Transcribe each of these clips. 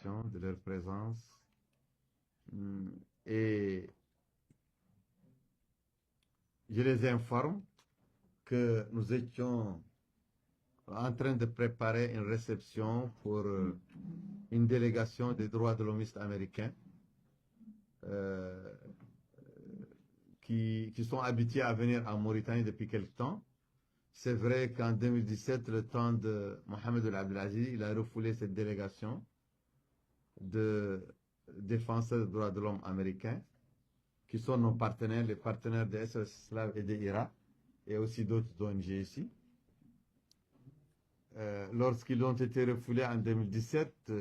délégation, de leur présence. Et je les informe que nous étions en train de préparer une réception pour une délégation des droits de l'hommiste américains qui sont habitués à venir en Mauritanie depuis quelque temps. C'est vrai qu'en 2017, le temps de Mohamed El Abdelaziz, il a refoulé cette délégation de défenseurs des droits de l'homme américains, qui sont nos partenaires, les partenaires de SOS Slav et de IRA, et aussi d'autres ONG ici. Lorsqu'ils ont été refoulés en 2017,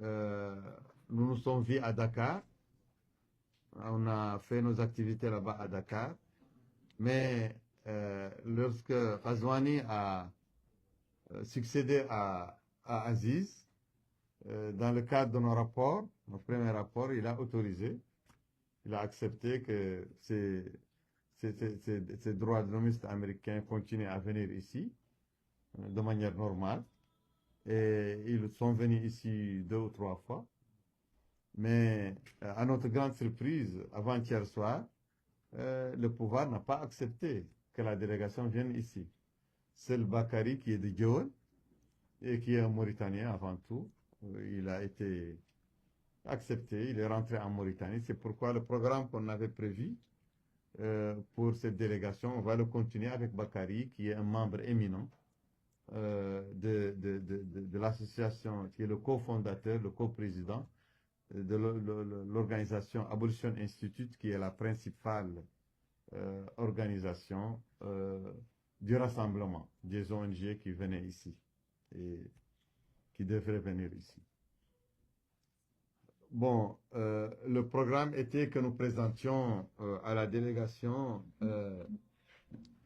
nous nous sommes vus à Dakar. On a fait nos activités là-bas à Dakar. Mais lorsque Ghazouani a succédé à Aziz, dans le cadre de nos rapports, nos premiers rapports, il a autorisé, il a accepté que ces droits de l'hommiste américains continuent à venir ici de manière normale. Et ils sont venus ici 2 ou 3 fois. Mais à notre grande surprise, avant-hier soir, le pouvoir n'a pas accepté que la délégation vienne ici. C'est le Bakari qui est de Gaulle et qui est un Mauritanien avant tout. Il a été accepté, il est rentré en Mauritanie. C'est pourquoi le programme qu'on avait prévu pour cette délégation, on va le continuer avec Bakari, qui est un membre éminent de l'association, qui est le cofondateur, le coprésident de l'organisation Abolition Institute, qui est la principale organisation du rassemblement des ONG qui venaient ici et qui devraient venir ici. Bon, le programme était que nous présentions à la délégation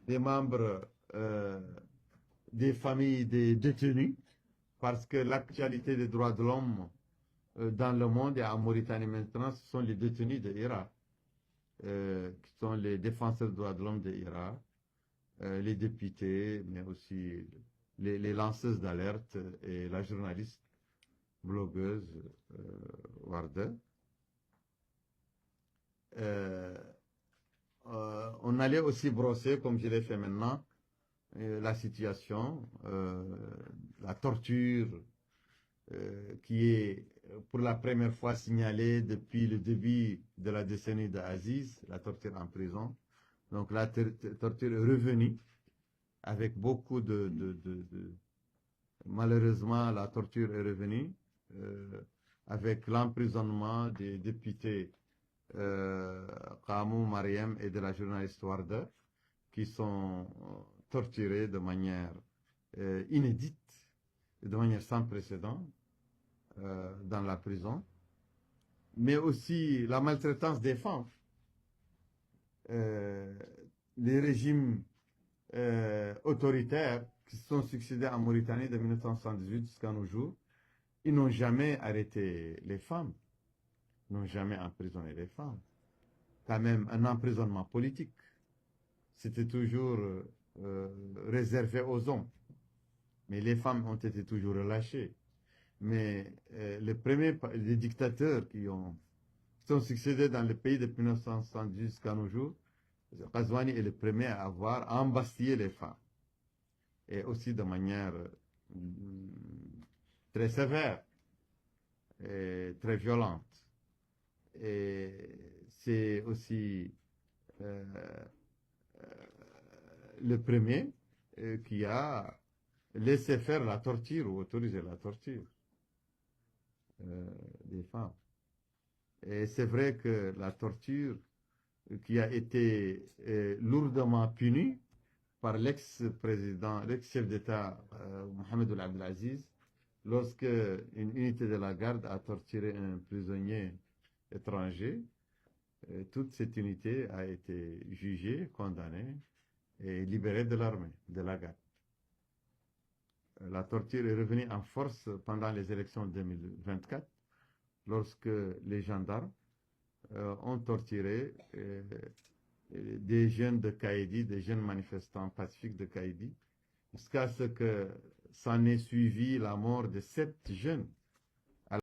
des membres des familles des détenus, parce que l'actualité des droits de l'homme dans le monde et en Mauritanie maintenant, ce sont les détenus de Irak, qui sont les défenseurs des droits de l'homme de Irak, les députés, mais aussi les lanceuses d'alerte et la journaliste, blogueuse Warda. On allait aussi brosser, comme je l'ai fait maintenant, la situation, la torture, qui est pour la première fois signalée depuis le début de la décennie d'Aziz, la torture en prison. Donc la torture est revenue avec beaucoup malheureusement, la torture est revenue avec l'emprisonnement des députés Kamou Mariam et de la journaliste Warda, qui sont torturés de manière inédite, de manière sans précédent dans la prison, mais aussi la maltraitance des femmes. Les régimes autoritaires qui se sont succédés en Mauritanie de 1978 jusqu'à nos jours, ils n'ont jamais arrêté les femmes, n'ont jamais emprisonné les femmes. Quand même un emprisonnement politique. C'était toujours réservé aux hommes. Mais les femmes ont été toujours relâchées. Mais les dictateurs qui sont succédés dans le pays depuis 1970 jusqu'à nos jours, Ghazouani est le premier à avoir embastillé les femmes. Et aussi de manière très sévère et très violente. Et c'est aussi le premier qui a laissé faire la torture ou autorisé la torture des femmes. Et c'est vrai que la torture qui a été lourdement punie par l'ex-président, l'ex-chef d'État Mohamed El Abdelaziz, lorsque une unité de la garde a torturé un prisonnier étranger. Toute cette unité a été jugée, condamnée et libérée de l'armée, de la garde. La torture est revenue en force pendant les élections 2024, lorsque les gendarmes ont torturé des jeunes de Kaïdi, des jeunes manifestants pacifiques de Kaïdi, jusqu'à ce que s'en ait suivi la mort de 7 jeunes